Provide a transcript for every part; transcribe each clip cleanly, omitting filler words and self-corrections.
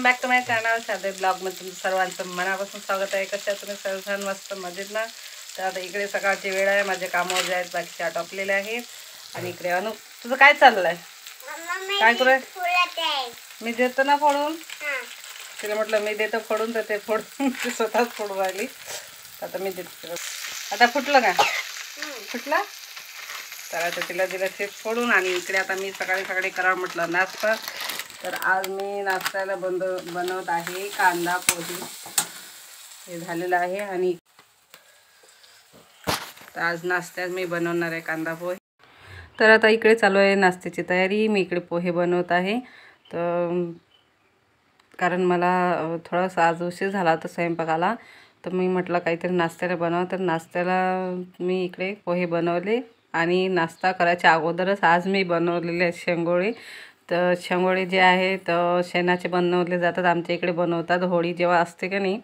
Welcome back to my channel साधे ब्लॉगमध्ये तुमचं सर्वांचं मनापासून स्वागत आहे। कशा तुम्ही सर्वजण मस्त मजेत ना। तर आता इकडे सकाळची वेळ आहे, माझे कामावर जे आहेत बाकीचे आटोपलेले आहेत। आणि इकडे अनु तुझं काय चाललंय? काय करू? मी देतो ना फोडून। तिला म्हटलं मी देतो फोडून, तर ते फोडून ती स्वतःच फोडून राहिली। आता मी देते। आता फुटलं का? फुटला तर आता तिला दिलं ते फोडून। आणि इकडे आता मी सकाळी सकाळी करा म्हटलं नाश्ता। तर आज मी नाश्त्याला बनवत आहे कांदा पोहे। हे झालेलं आहे आणि तर आज नाश्त्यात मी बनवणार आहे कांदा पोहे। तर आता इकडे चालू आहे नाश्त्याची तयारी। मी इकडे पोहे बनवत आहे, तर कारण मला थोडासा आज उशीर झाला होता स्वयंपाकाला, तर मी म्हटलं काहीतरी नाश्त्याला बनव। तर नाश्त्याला मी इकडे पोहे बनवले आणि नाश्ता करायच्या अगोदरच आज मी बनवलेले आहेत शेंगोळे। तर शेंगोळे जे आहे तर शेणाचे बनवले जातात, आमच्या इकडे बनवतात। होळी जेव्हा असते का नाही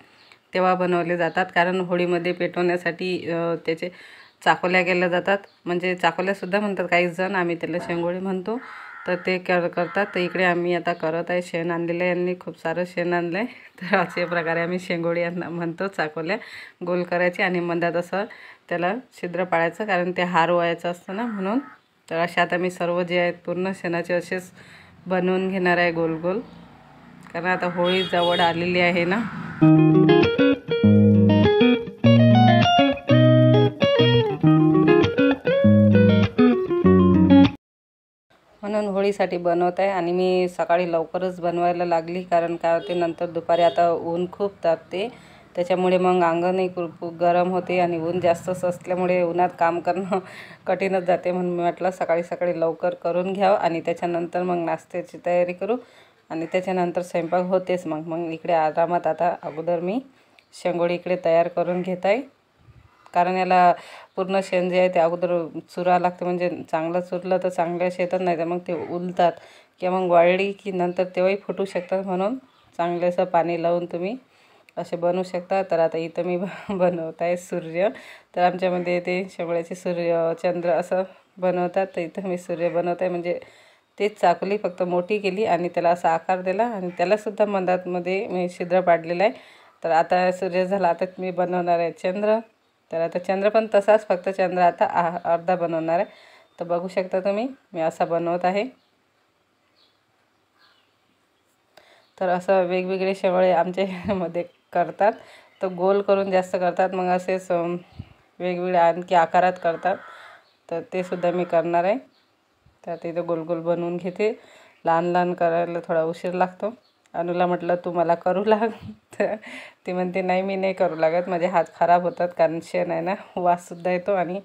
तेव्हा बनवले जातात, कारण होळीमध्ये पेटवण्यासाठी त्याचे चाकोल्या केल्या जातात, म्हणजे चाकोल्यासुद्धा म्हणतात काही जण, आम्ही त्याला शेंगोळे म्हणतो। तर ते करतात। तर इकडे आम्ही आता करत आहे। शेण आणलेलं आहे, यांनी खूप सारं शेण आणलं आहे। तर अशा प्रकारे आम्ही शेंगोळे यांना म्हणतो। चाकोल्या गोल करायचे आणि मधात असं त्याला छिद्र पाडायचं, कारण ते हार व्हायचं असतं ना, म्हणून। तर अशा आता मी सर्व जे आहेत पूर्ण शेणाचे असेच बनवून घेणार आहे गोल गोल, कारण आता होळी जवळ आलेली आहे ना। म्हणून होळीसाठी बनवत आहे। आणि मी सकाळी लवकरच बनवायला लागली, कारण काय होते नंतर दुपारी आता ऊन खूप तापते, त्याच्यामुळे मग अंगणही खूप गरम होते आणि ऊन जास्तच असल्यामुळे उन्हात काम करणं कठीणच जाते। म्हणून मी म्हटलं सकाळी सकाळी लवकर करून घ्यावं आणि त्याच्यानंतर मग नाश्त्याची तयारी करू आणि त्याच्यानंतर स्वयंपाक होतेच। मग इकडे आरामात आता अगोदर मी शेंगोळी इकडे तयार करून घेत आहे, कारण याला पूर्ण शेण जे आहे ते अगोदर चुरावं लागतं, म्हणजे चांगलं चुरलं तर चांगल्या शेतात, नाही तर मग ते उलतात किंवा मग वाळली की नंतर तेव्हाही फुटू शकतात। म्हणून चांगलं असं पाणी लावून तुम्ही असे बनवू शकता। तर आता इथं मी बनवत आहे सूर्य। तर आमच्यामध्ये ते शेवळ्याचे सूर्य चंद्र असं बनवतात, तर इथं मी सूर्य बनवत आहे। म्हणजे तेच चाकली फक्त मोठी केली आणि त्याला असा आकार दिला आणि त्यालासुद्धा मधातमध्ये मी छिद्र पाडलेलं आहे। तर आता सूर्य झाला, आता मी बनवणार आहे चंद्र। तर आता चंद्र पण तसाच, फक्त चंद्र आता अर्धा बनवणार आहे। तर बघू शकता तुम्ही मी असा बनवत आहे। तर असं वेगवेगळे शेवळे आमच्या मध्ये करतात, तर गोल करून जास्त करतात, मग असेच वेगवेगळे आणखी आकारात करतात, तर ते सुद्धा मी करणार आहे। तर आता इथं गोल गोल बनवून घेते। लहान लहान करायला थोडा उशीर लागतो। अनुला म्हटलं तू मला करू लाग, तर ती म्हणते नाही मी नाही करू लागत, माझे हात खराब होतात, कारण शेण आहे ना, वाससुद्धा येतो आणि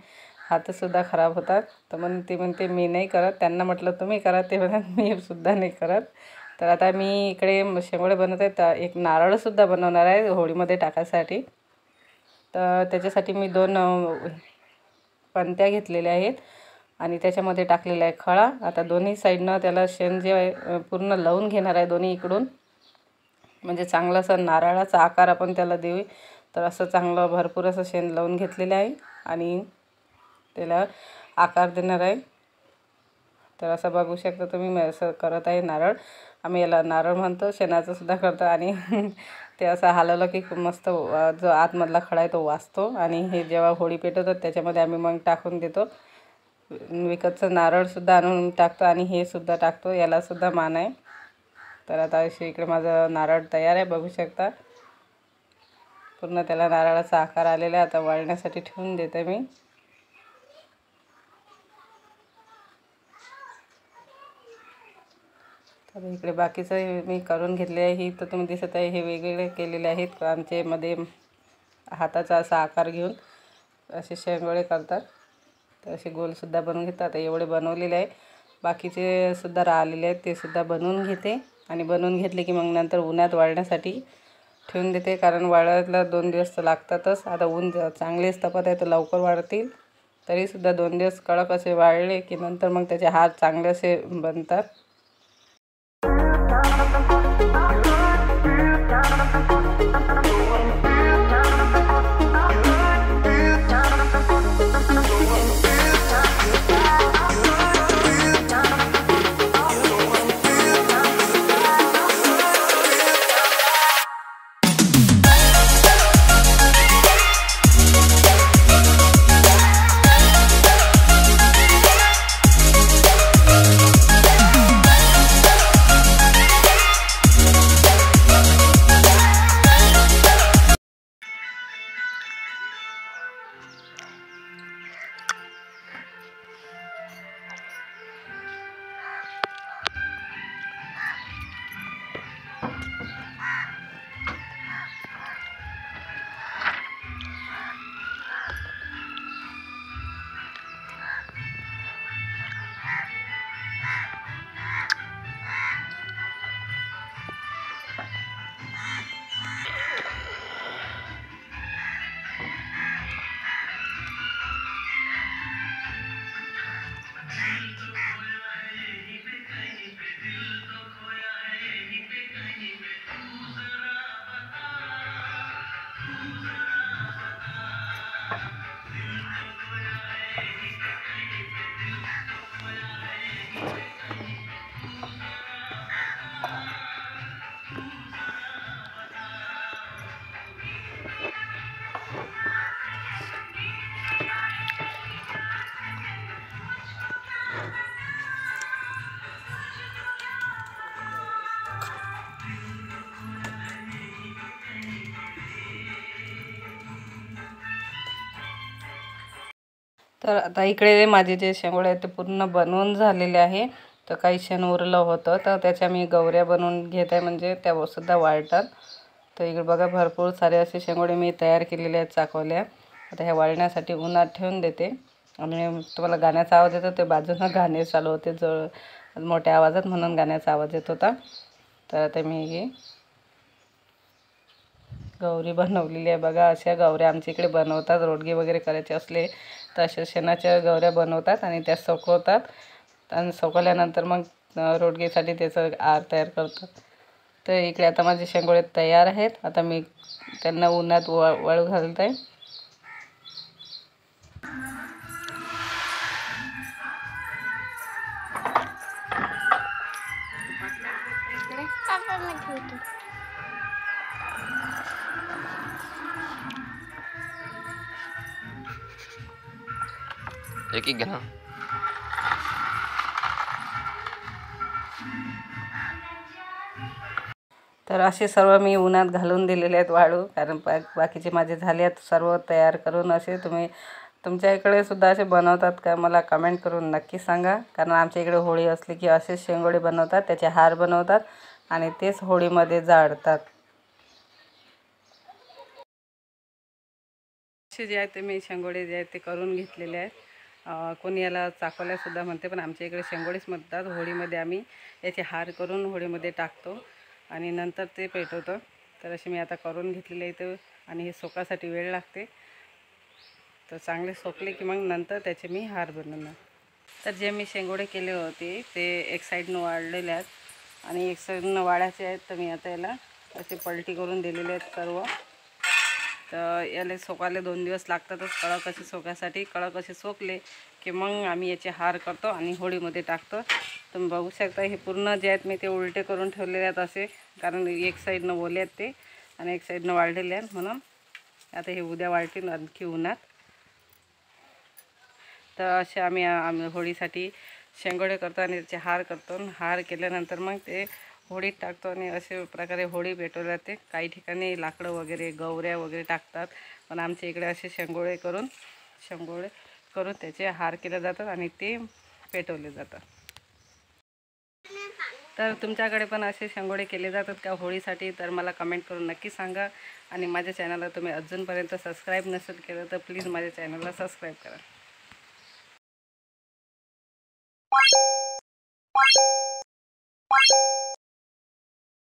हातसुद्धा खराब होतात। तर मग ती म्हणते मी नाही करत। त्यांना म्हटलं तुम्ही करा, ते म्हणत मी सुद्धा नाही करत। तर आता मी इकडे शेंगोळे बनवत आहे, तर एक नारळसुद्धा बनवणार आहे होळीमध्ये टाकायसाठी। तर त्याच्यासाठी मी 2 पंत्या घेतलेल्या आहेत आणि त्याच्यामध्ये टाकलेला आहे खळा। आता दोन्ही साईडनं त्याला शेण जे आहे पूर्ण लावून घेणार आहे दोन्ही इकडून, म्हणजे चांगलं असं नारळाचा आकार आपण त्याला देऊ। तर असं चांगलं भरपूर असं शेण लावून घेतलेलं आहे आणि त्याला आकार देणार आहे। तर असं बघू शकता तुम्ही मी असं करत आहे नारळ। आम्ही याला नारळ म्हणतो, शेणाचं सुद्धा करतो। आणि ते असं हलवलं की मस्त जो आतमधला खडा आहे तो वाचतो। आणि हे जेव्हा होळी पेटवतात त्याच्यामध्ये आम्ही मग टाकून देतो। विकतचं नारळसुद्धा आणून टाकतो आणि हे सुद्धा टाकतो, यालासुद्धा मान आहे। तर आता अशी इकडे माझं नारळ तयार आहे, बघू शकता पूर्ण त्याला नारळाचा आकार आलेला आहे। आता वाळण्यासाठी ठेवून देते मी। तर इकडे बाकीचं मी करून घेतले आहे। तर तुम्ही दिसत आहे हे वेगवेगळे केलेले आहेत, आमच्यामध्ये हाताचा असा आकार घेऊन असे शेंगोळे करतात। तर असे गोलसुद्धा बनवून घेतात। आता एवढे बनवलेले आहे, बाकीचे सुद्धा राहिलेले आहेत, ते सुद्धा बनवून घेते। आणि बनवून घेतले की मग नंतर उन्हात वाळण्यासाठी ठेवून देते, कारण वाळायला 2 दिवस तर लागतातच। आता ऊन चांगलेच तपत आहे तर लवकर वाळतील, तरीसुद्धा 2 दिवस कडक असे वाळले की नंतर मग त्याचे हात चांगले असे बनतात। तर आता इकडे माझे जे शेंगोळे आहेत ते पूर्ण बनवून झालेले आहे. तर काही शेण उरलं होतं तर त्याच्या मी गवऱ्या बनवून घेत आहे, म्हणजे त्या सुद्धा वाळतात. तर इकडे बघा भरपूर सारे असे शेंगोळे मी तयार केलेले आहेत चाकवल्या. आता ह्या वाळण्यासाठी उन्हात ठेवून देते. आणि तुम्हाला गाण्याचा आवाज येतो, ते बाजूनं गाणे चालू होते मोठ्या आवाजात, म्हणून गाण्याचा आवाज येत होता. तर आता मी ही गौरी बनवलेली आहे बघा. अशा गौऱ्या आमच्या इकडे बनवतात. रोडगे वगैरे करायचे असले तर अशा शेणाच्या गौऱ्या बनवतात आणि त्या सुकवतात. आणि सुकवल्यानंतर मग रोडगेसाठी त्याचं आर तयार करतात. तर इकडे आता माझे शेंगोळे तयार आहेत. आता मी त्यांना उन्हात वाळू घालत आहे. एक एक घ्या ना. तर असे सर्व मी उन्हात घालून दिलेले आहेत वाळू, कारण बाकीचे माझे झाले आहेत सर्व तयार करून. असे तुमच्या इकडे सुद्धा असे बनवतात का, मला कमेंट करून नक्की सांगा. कारण आमच्या इकडे होळी असली की असेच शेंगोळे बनवतात, त्याचे हार बनवतात आणि तेच होळीमध्ये जाळतात. असे जे आहेत ते मी शेंगोळे जे आहेत ते करून घेतलेले आहेत. कोणी याला चाकवल्यासुद्धा म्हणते, पण आमच्या इकडे शेंगोळेच म्हणतात. होळीमध्ये आम्ही याचे हार करून होळीमध्ये टाकतो आणि नंतर ते पेटवतो. तर असे मी आता करून घेतलेले इथं, आणि हे सोकासाठी वेळ लागते. तर चांगले सोकले की मग नंतर त्याचे मी हार बनवणार. तर जे मी शेंगोळे केले होते ते एक साईडनं वाळलेले आहेत आणि एक साईडनं वाळायचे आहेत. तर मी आता याला असे पलटी करून दिलेले आहेत सर्व. तर याला सोकायला 2 दिवस लागतातच कडक असे सोकायसाठी. कडक असे सोकले की मग आम्ही याचे हार करतो आणि होळीमध्ये टाकतो. तुम्ही बघू शकता हे पूर्ण जे आहेत मी ते उलटे करून ठेवलेले आहेत असे, कारण एक साईडनं ओले आहेत ते आणि एक साईडनं वाळलेले आहेत. म्हणून आता हे उद्या वाळतील आणखी उन्हात. तर असे आम्ही होळीसाठी शेंगोळे करतो आणि त्याचे हार करतो. हार केल्यानंतर मग ते होळीत टाकतो आणि अशा प्रकारे होळी पेटवली जाते. काही ठिकाणी लाकडं वगैरे गवऱ्या वगैरे टाकतात, पण आमच्या इकडे असे शेंगोळे करून त्याचे हार केले जातात आणि ते पेटवले जातात. तर तुमच्याकडे पण असे शेंगोळे केले जातात का होळीसाठी, तर मला कमेंट करून नक्की सांगा. आणि माझ्या चॅनलला तुम्ही अजूनपर्यंत सबस्क्राईब नसेल केलं तर प्लीज माझ्या चॅनलला सबस्क्राईब करा.